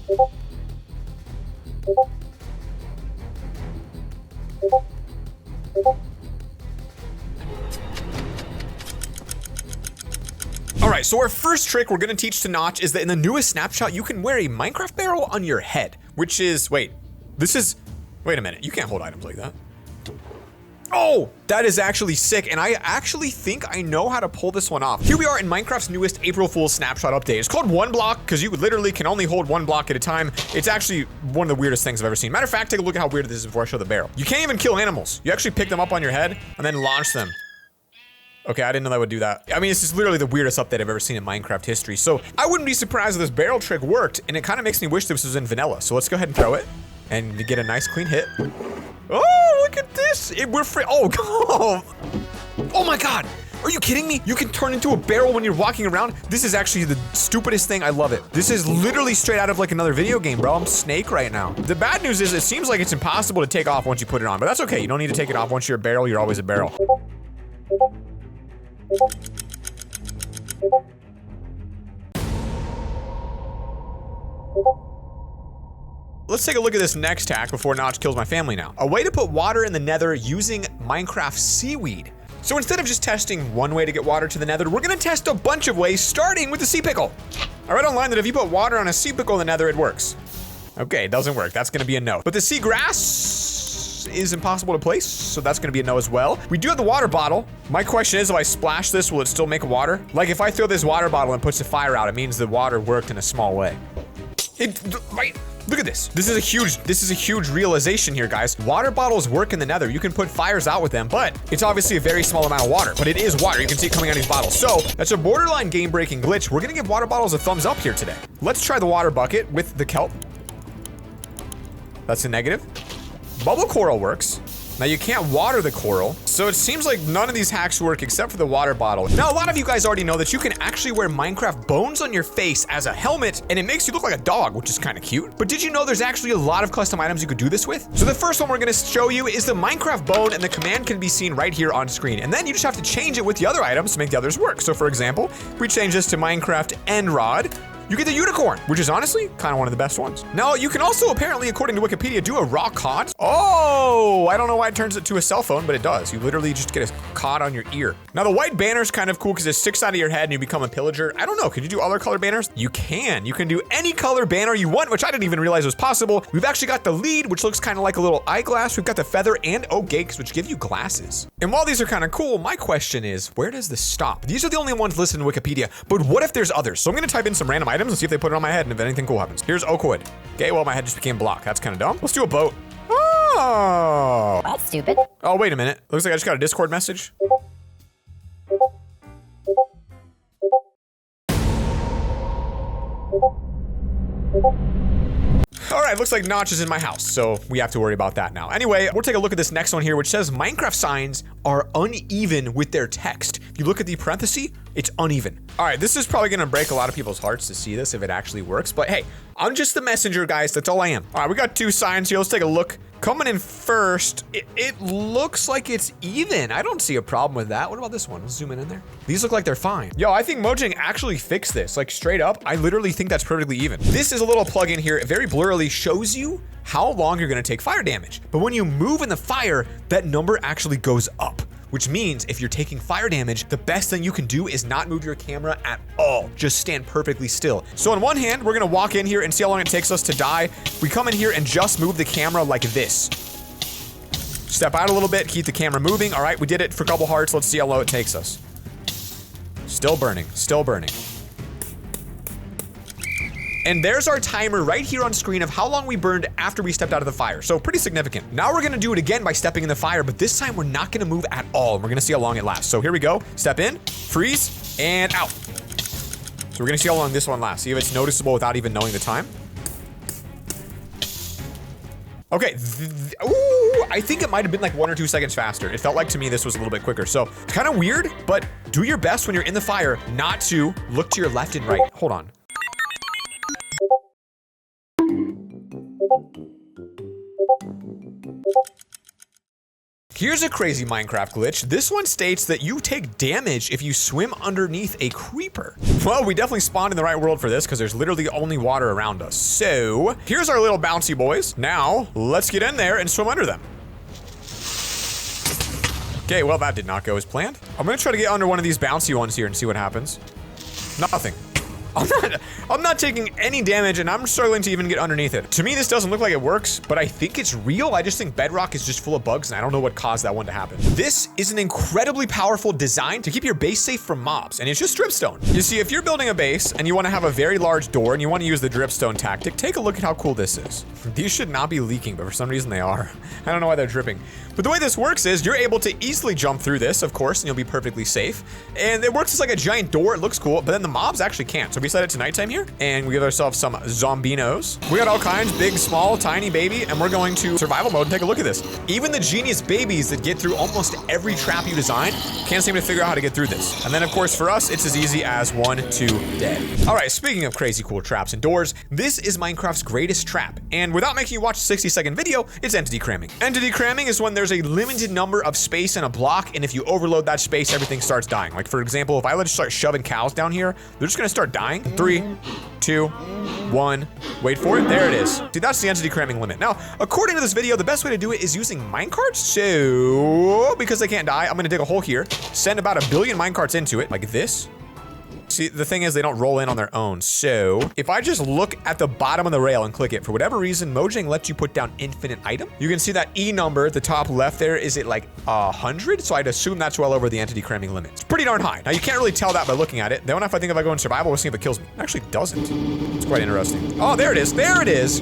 All right, so our first trick we're gonna teach to Notch is that in the newest snapshot, you can wear a Minecraft barrel on your head, which is, wait a minute, you can't hold items like that. Oh, that is actually sick, and I actually think I know how to pull this one off. Here we are in Minecraft's newest April Fool's snapshot update. It's called one block because you literally can only hold one block at a time. It's actually one of the weirdest things I've ever seen. Matter of fact, take a look at how weird this is before I show the barrel. You can't even kill animals. You actually pick them up on your head and then launch them. Okay, I didn't know that would do that. I mean, this is literally the weirdest update I've ever seen in Minecraft history. So I wouldn't be surprised if this barrel trick worked, and it kind of makes me wish this was in vanilla. So let's go ahead and throw it and get a nice clean hit. Oh, look at this. We're free. Oh, oh my God. Are you kidding me? You can turn into a barrel when you're walking around. This is actually the stupidest thing. I love it. This is literally straight out of like another video game, bro. I'm Snake right now. The bad news is it seems like it's impossible to take off once you put it on, but that's okay. You don't need to take it off. Once you're a barrel, you're always a barrel. Let's take a look at this next hack before Notch kills my family now. A way to put water in the nether using Minecraft seaweed. So instead of just testing one way to get water to the nether, we're gonna test a bunch of ways, starting with the sea pickle. I read online that if you put water on a sea pickle in the nether, it works. Okay, it doesn't work. That's gonna be a no. But the sea grass is impossible to place, so that's gonna be a no as well. We do have the water bottle. My question is, if I splash this, will it still make water? Like if I throw this water bottle and puts the fire out, it means the water worked in a small way. Look at this. This is a huge realization here, guys. Water bottles work in the nether. You can put fires out with them, but it's obviously a very small amount of water, but it is water. You can see it coming out of these bottles. So that's a borderline game-breaking glitch. We're gonna give water bottles a thumbs up here today. Let's try the water bucket with the kelp. That's a negative. Bubble coral works. Now you can't water the coral, so it seems like none of these hacks work except for the water bottle. Now a lot of you guys already know that you can actually wear Minecraft bones on your face as a helmet, and it makes you look like a dog, which is kind of cute. But did you know there's actually a lot of custom items you could do this with? So the first one we're gonna show you is the Minecraft bone, and the command can be seen right here on screen. And then you just have to change it with the other items to make the others work. So for example, if we change this to Minecraft end rod, you get the unicorn, which is honestly kind of one of the best ones. Now, you can also, apparently, according to Wikipedia, do a raw cod. Oh, I don't know why it turns it to a cell phone, but it does. You literally just get a cod on your ear. Now, the white banner is kind of cool because it sticks out of your head and you become a pillager. I don't know, can you do other color banners? You can. You can do any color banner you want, which I didn't even realize was possible. We've actually got the lead, which looks kind of like a little eyeglass. We've got the feather and oak gates, which give you glasses. And while these are kind of cool, my question is, where does this stop? These are the only ones listed in Wikipedia, but what if there's others? So I'm gonna type in some random items and see if they put it on my head and if anything cool happens. Here's oak wood. Okay, well, my head just became block. That's kind of dumb. Let's do a boat. Oh. That's stupid. Oh, wait a minute. Looks like I just got a Discord message. All right, looks like Notch is in my house, so we have to worry about that now. Anyway, we'll take a look at this next one here, which says Minecraft signs are uneven with their text. If you look at the parenthesis, it's uneven. All right, this is probably gonna break a lot of people's hearts to see this if it actually works, but hey, I'm just the messenger, guys. That's all I am. All right, we got two signs here. Let's take a look. Coming in first, it looks like it's even. I don't see a problem with that. What about this one? Let's zoom in there. These look like they're fine. Yo, I think Mojang actually fixed this. Like straight up, I literally think that's perfectly even. This is a little plugin here. It very blurrily shows you how long you're gonna take fire damage. But when you move in the fire, that number actually goes up. Which means if you're taking fire damage, the best thing you can do is not move your camera at all. Just stand perfectly still. So on one hand, we're gonna walk in here and see how long it takes us to die. We come in here and just move the camera like this. Step out a little bit, keep the camera moving. All right, we did it for a couple hearts. Let's see how low it takes us. Still burning, still burning. And there's our timer right here on screen of how long we burned after we stepped out of the fire. So pretty significant. Now we're gonna do it again by stepping in the fire, but this time we're not gonna move at all. We're gonna see how long it lasts. So here we go. Step in, freeze, and out. So we're gonna see how long this one lasts. See if it's noticeable without even knowing the time. Okay, ooh, I think it might have been like 1 or 2 seconds faster. It felt like to me this was a little bit quicker. So it's kind of weird, but do your best when you're in the fire not to look to your left and right. Hold on. Here's a crazy Minecraft glitch. This one states that you take damage if you swim underneath a creeper. Well, we definitely spawned in the right world for this because there's literally only water around us. So here's our little bouncy boys. Now let's get in there and swim under them. Okay, well, that did not go as planned. I'm gonna try to get under one of these bouncy ones here and see what happens. Nothing. I'm not taking any damage and I'm struggling to even get underneath it. To me, this doesn't look like it works, but I think it's real. I just think Bedrock is just full of bugs and I don't know what caused that one to happen. This is an incredibly powerful design to keep your base safe from mobs, and it's just dripstone. You see, if you're building a base and you want to have a very large door and you want to use the dripstone tactic, take a look at how cool this is. These should not be leaking, but for some reason they are. I don't know why they're dripping. But the way this works is you're able to easily jump through this, of course, and you'll be perfectly safe. And it works as like a giant door. It looks cool, but then the mobs actually can't. So we set it to nighttime here, and we give ourselves some zombinos. We got all kinds, big, small, tiny, baby, and we're going to survival mode and take a look at this. Even the genius babies that get through almost every trap you design can't seem to figure out how to get through this. And then, of course, for us, it's as easy as 1, 2, dead. All right, speaking of crazy cool traps and doors, this is Minecraft's greatest trap. And without making you watch a 60-second video, it's entity cramming. Entity cramming is when there's a limited number of space in a block, and if you overload that space, everything starts dying. Like, for example, if I just start shoving cows down here, they're just gonna start dying. 3, 2, 1, wait for it. There it is. See, that's the entity cramming limit. Now, according to this video, the best way to do it is using minecarts. So, because they can't die, I'm gonna dig a hole here, send about 1 billion minecarts into it, like this. See, the thing is they don't roll in on their own. So if I just look at the bottom of the rail and click it, for whatever reason, Mojang lets you put down infinite item. You can see that E number at the top left there. Is it like 100? So I'd assume that's well over the entity cramming limit. It's pretty darn high. Now you can't really tell that by looking at it. Then if I go in survival, we'll see if it kills me. It actually doesn't. It's quite interesting. Oh, there it is. There it is.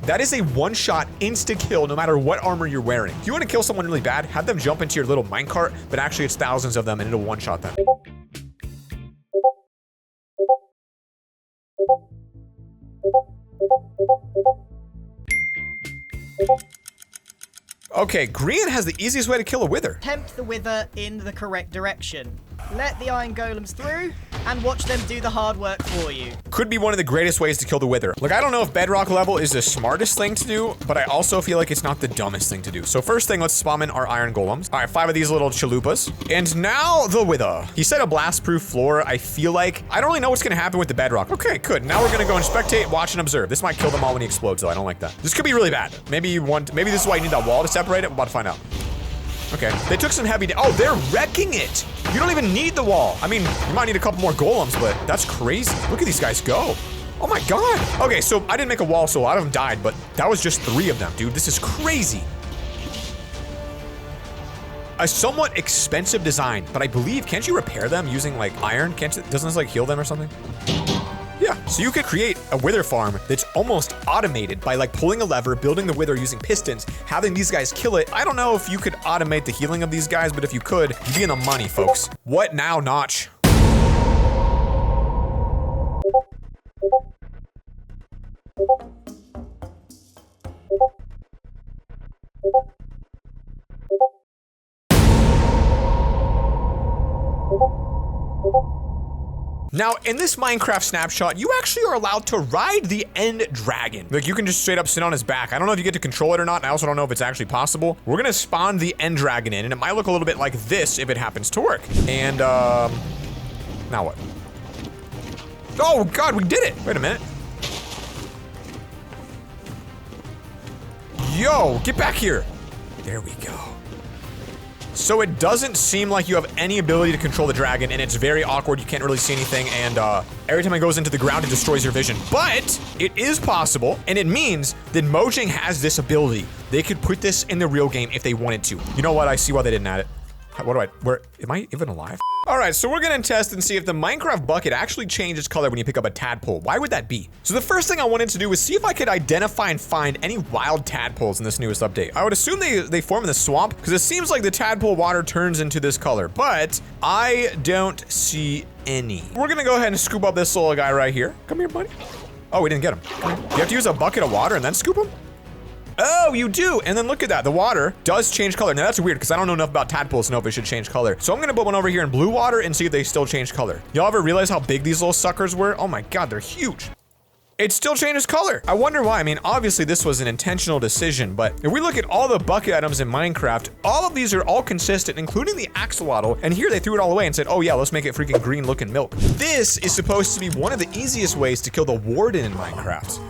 That is a one-shot insta-kill no matter what armor you're wearing. If you want to kill someone really bad, have them jump into your little minecart, but actually it's thousands of them and it'll one-shot them. Okay, green has the easiest way to kill a wither. Tempt the wither in the correct direction. Let the iron golems through and watch them do the hard work for you. Could be one of the greatest ways to kill the wither. Like, I don't know if bedrock level is the smartest thing to do, but I also feel like it's not the dumbest thing to do. So first thing, let's spawn in our iron golems. All right, 5 of these little chalupas. And now the wither. He said a blast-proof floor. I feel like, I don't really know what's gonna happen with the bedrock. Okay, good. Now we're gonna go and spectate, watch, and observe. This might kill them all when he explodes, though. I don't like that. This could be really bad. Maybe this is why you need that wall to separate it. We're about to find out. Okay, they took some heavy oh, they're wrecking it. You don't even need the wall. I mean, you might need a couple more golems, but that's crazy. Look at these guys go. Oh my God. Okay, so I didn't make a wall, so a lot of them died, but that was just 3 of them, dude. This is crazy. A somewhat expensive design, but I believe, can't you repair them using like iron? Doesn't this like heal them or something? Yeah, so you could create a wither farm that's almost automated by like pulling a lever, building the wither using pistons, having these guys kill it. I don't know if you could automate the healing of these guys, but if you could, you'd be in the money, folks. What now, Notch? Now, in this Minecraft snapshot, you actually are allowed to ride the end dragon. Like, you can just straight up sit on his back. I don't know if you get to control it or not, and I also don't know if it's actually possible. We're gonna spawn the end dragon in, and it might look a little bit like this if it happens to work. And, now what? Oh, God, we did it! Wait a minute. Yo, get back here. There we go. So it doesn't seem like you have any ability to control the dragon, and it's very awkward. You can't really see anything, and every time it goes into the ground, it destroys your vision. But it is possible, and it means that Mojang has this ability. They could put this in the real game if they wanted to. You know what? I see why they didn't add it. Where am I even alive? All right, so we're gonna test and see if the Minecraft bucket actually changes color when you pick up a tadpole. Why would that be? So the first thing I wanted to do was see if I could identify and find any wild tadpoles in this newest update. I would assume they form in the swamp because it seems like the tadpole water turns into this color, but I don't see any. We're gonna go ahead and scoop up this little guy right here. Come here, buddy. Oh, we didn't get him. You have to use a bucket of water and then scoop him? Oh, you do. And then look at that. The water does change color. Now that's weird because I don't know enough about tadpoles to know if it should change color. So I'm going to put one over here in blue water and see if they still change color. Y'all ever realize how big these little suckers were? Oh my God, they're huge. it still changes color. I wonder why. I mean, obviously this was an intentional decision, but if we look at all the bucket items in Minecraft, all of these are all consistent, including the axolotl. And here they threw it all away and said, oh yeah, let's make it freaking green looking milk. This is supposed to be one of the easiest ways to kill the warden in Minecraft.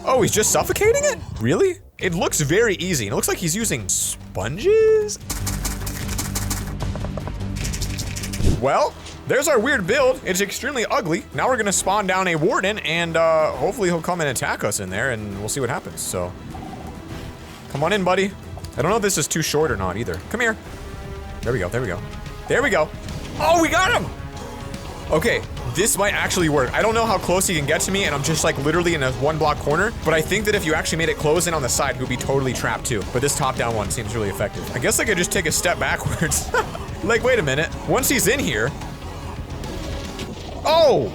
Oh, he's just suffocating it? Really? It looks very easy. And it looks like he's using sponges? Well, there's our weird build. It's extremely ugly. Now we're gonna spawn down a warden and hopefully he'll come and attack us in there and we'll see what happens. So, come on in, buddy. I don't know if this is too short or not either. Come here. There we go, there we go. There we go. Oh, we got him! Okay, this might actually work. I don't know how close he can get to me and I'm just like literally in a 1 block corner, but I think that if you actually made it close in on the side, he would be totally trapped too. But this top down one seems really effective. I guess I could just take a step backwards. Like, wait a minute. Once he's in here. Oh!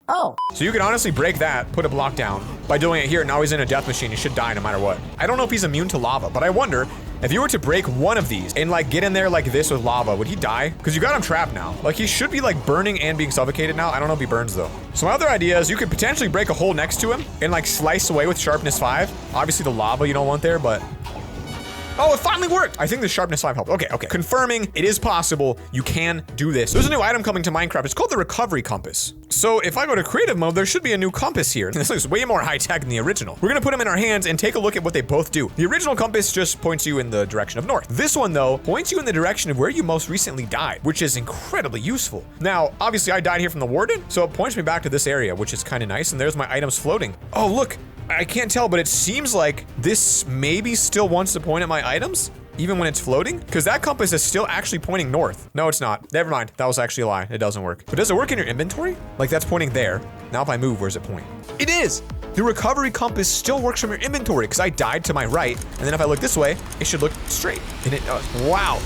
Oh. So you can honestly break that, put a block down. By doing it here, now he's in a death machine. He should die no matter what. I don't know if he's immune to lava, but I wonder if you were to break one of these and like get in there like this with lava, would he die? Because you got him trapped now. Like he should be like burning and being suffocated now. I don't know if he burns though. So my other idea is you could potentially break a hole next to him and like slice away with sharpness 5. Obviously the lava you don't want there, but oh, it finally worked! I think the sharpness 5 helped. Okay, okay. Confirming it is possible. You can do this. There's a new item coming to Minecraft. It's called the recovery compass. So if I go to creative mode, there should be a new compass here. This looks way more high tech than the original. We're gonna put them in our hands and take a look at what they both do. The original compass just points you in the direction of north. This one though, points you in the direction of where you most recently died, which is incredibly useful. Now, obviously I died here from the warden, so it points me back to this area, which is kind of nice. And there's my items floating. Oh, look. I can't tell, but it seems like this maybe still wants to point at my items, even when it's floating, because that compass is still actually pointing north. No, it's not. Never mind. That was actually a lie. It doesn't work. But does it work in your inventory? Like that's pointing there. Now if I move, where's it point? It is! The recovery compass still works from your inventory because I died to my right. And then if I look this way, it should look straight. And it does. Wow.